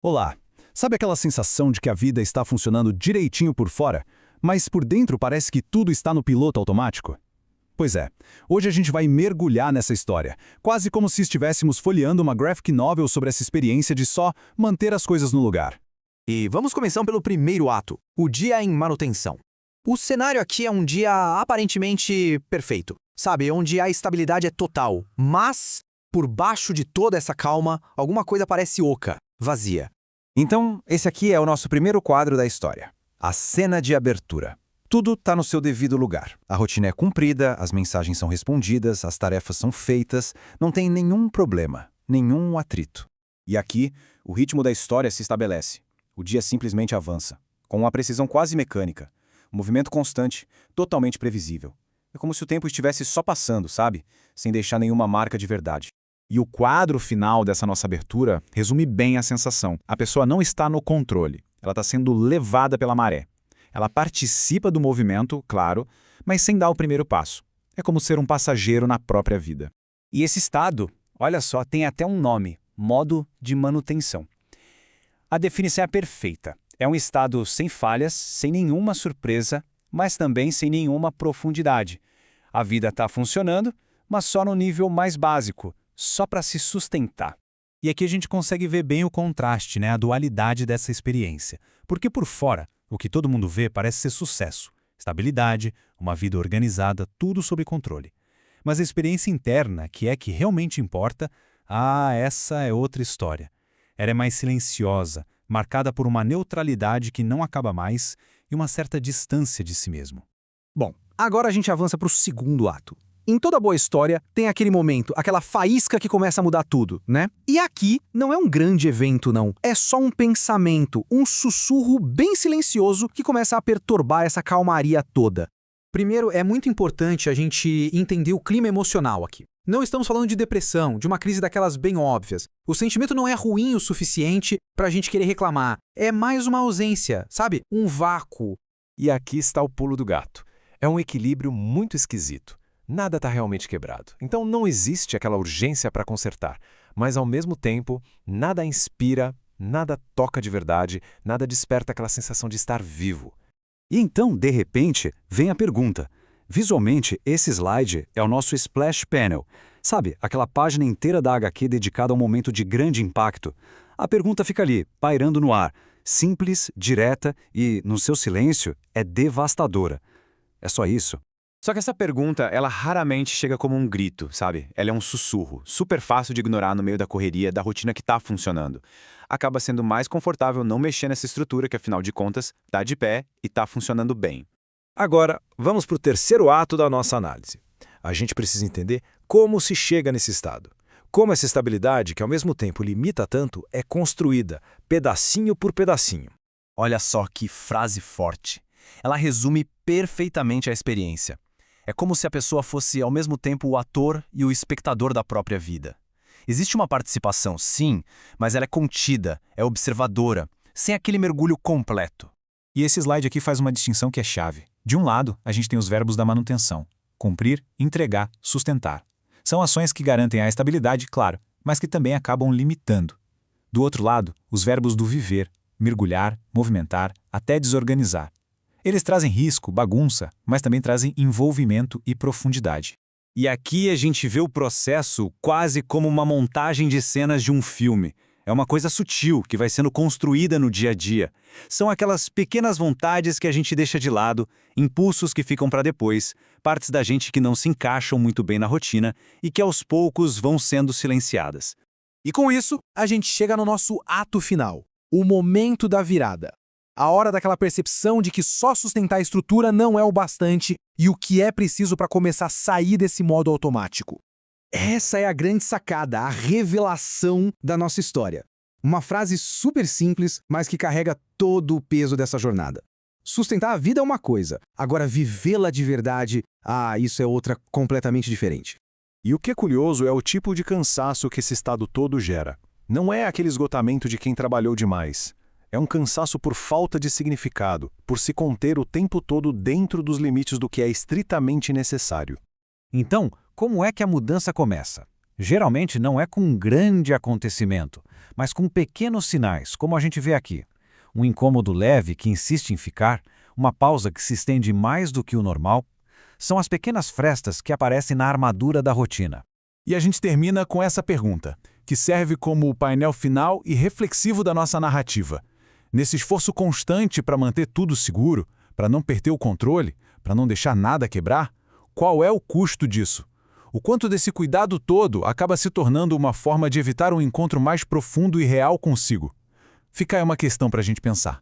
Olá! Sabe aquela sensação de que a vida está funcionando direitinho por fora, mas por dentro parece que tudo está no piloto automático? Pois é, hoje a gente vai mergulhar nessa história, quase como se estivéssemos folheando uma graphic novel sobre essa experiência de só manter as coisas no lugar. E vamos começar pelo primeiro ato, o dia em manutenção. O cenário aqui é um dia aparentemente perfeito, sabe? Onde a estabilidade é total, mas por baixo de toda essa calma, alguma coisa parece oca, vazia. Então, esse aqui é o nosso primeiro quadro da história, a cena de abertura. Tudo está no seu devido lugar. A rotina é cumprida, as mensagens são respondidas, as tarefas são feitas, não tem nenhum problema, nenhum atrito. E aqui, o ritmo da história se estabelece. O dia simplesmente avança, com uma precisão quase mecânica. Um movimento constante, totalmente previsível. É como se o tempo estivesse só passando, sabe? Sem deixar nenhuma marca de verdade. E o quadro final dessa nossa abertura resume bem a sensação. A pessoa não está no controle, ela está sendo levada pela maré. Ela participa do movimento, claro, mas sem dar o primeiro passo. É como ser um passageiro na própria vida. E esse estado, olha só, tem até um nome, modo de manutenção. A definição é perfeita. É um estado sem falhas, sem nenhuma surpresa, mas também sem nenhuma profundidade. A vida está funcionando, mas só no nível mais básico, só para se sustentar. E aqui a gente consegue ver bem o contraste, a dualidade dessa experiência. Porque por fora, o que todo mundo vê parece ser sucesso, estabilidade, uma vida organizada, tudo sob controle. Mas a experiência interna, que é que realmente importa, essa é outra história. Ela é mais silenciosa, marcada por uma neutralidade que não acaba mais e uma certa distância de si mesmo. Bom, agora a gente avança para o segundo ato. Em toda boa história, tem aquele momento, aquela faísca que começa a mudar tudo, né? E aqui não é um grande evento, não. É só um pensamento, um sussurro bem silencioso que começa a perturbar essa calmaria toda. Primeiro, é muito importante a gente entender o clima emocional aqui. Não estamos falando de depressão, de uma crise daquelas bem óbvias. O sentimento não é ruim o suficiente para a gente querer reclamar. É mais uma ausência, sabe? Um vácuo. E aqui está o pulo do gato. É um equilíbrio muito esquisito. Nada está realmente quebrado, então não existe aquela urgência para consertar. Mas, ao mesmo tempo, nada inspira, nada toca de verdade, nada desperta aquela sensação de estar vivo. E então, de repente, vem a pergunta. Visualmente, esse slide é o nosso splash panel. Sabe, aquela página inteira da HQ dedicada a um momento de grande impacto. A pergunta fica ali, pairando no ar, simples, direta e, no seu silêncio, é devastadora. É só isso? Só que essa pergunta, ela raramente chega como um grito, sabe? Ela é um sussurro, super fácil de ignorar no meio da correria, da rotina que tá funcionando. Acaba sendo mais confortável não mexer nessa estrutura que, afinal de contas, tá de pé e tá funcionando bem. Agora, vamos para o terceiro ato da nossa análise. A gente precisa entender como se chega nesse estado. Como essa estabilidade, que ao mesmo tempo limita tanto, é construída, pedacinho por pedacinho. Olha só que frase forte. Ela resume perfeitamente a experiência. É como se a pessoa fosse, ao mesmo tempo, o ator e o espectador da própria vida. Existe uma participação, sim, mas ela é contida, é observadora, sem aquele mergulho completo. E esse slide aqui faz uma distinção que é chave. De um lado, a gente tem os verbos da manutenção. Cumprir, entregar, sustentar. São ações que garantem a estabilidade, claro, mas que também acabam limitando. Do outro lado, os verbos do viver, mergulhar, movimentar, até desorganizar. Eles trazem risco, bagunça, mas também trazem envolvimento e profundidade. E aqui a gente vê o processo quase como uma montagem de cenas de um filme. É uma coisa sutil que vai sendo construída no dia a dia. São aquelas pequenas vontades que a gente deixa de lado, impulsos que ficam para depois, partes da gente que não se encaixam muito bem na rotina e que aos poucos vão sendo silenciadas. E com isso, a gente chega no nosso ato final, o momento da virada. A hora daquela percepção de que só sustentar a estrutura não é o bastante e o que é preciso para começar a sair desse modo automático. Essa é a grande sacada, a revelação da nossa história. Uma frase super simples, mas que carrega todo o peso dessa jornada. Sustentar a vida é uma coisa, agora vivê-la de verdade, isso é outra completamente diferente. E o que é curioso é o tipo de cansaço que esse estado todo gera. Não é aquele esgotamento de quem trabalhou demais. É um cansaço por falta de significado, por se conter o tempo todo dentro dos limites do que é estritamente necessário. Então, como é que a mudança começa? Geralmente não é com um grande acontecimento, mas com pequenos sinais, como a gente vê aqui. Um incômodo leve que insiste em ficar, uma pausa que se estende mais do que o normal. São as pequenas frestas que aparecem na armadura da rotina. E a gente termina com essa pergunta, que serve como o painel final e reflexivo da nossa narrativa. Nesse esforço constante para manter tudo seguro, para não perder o controle, para não deixar nada quebrar, qual é o custo disso? O quanto desse cuidado todo acaba se tornando uma forma de evitar um encontro mais profundo e real consigo? Fica aí uma questão para a gente pensar.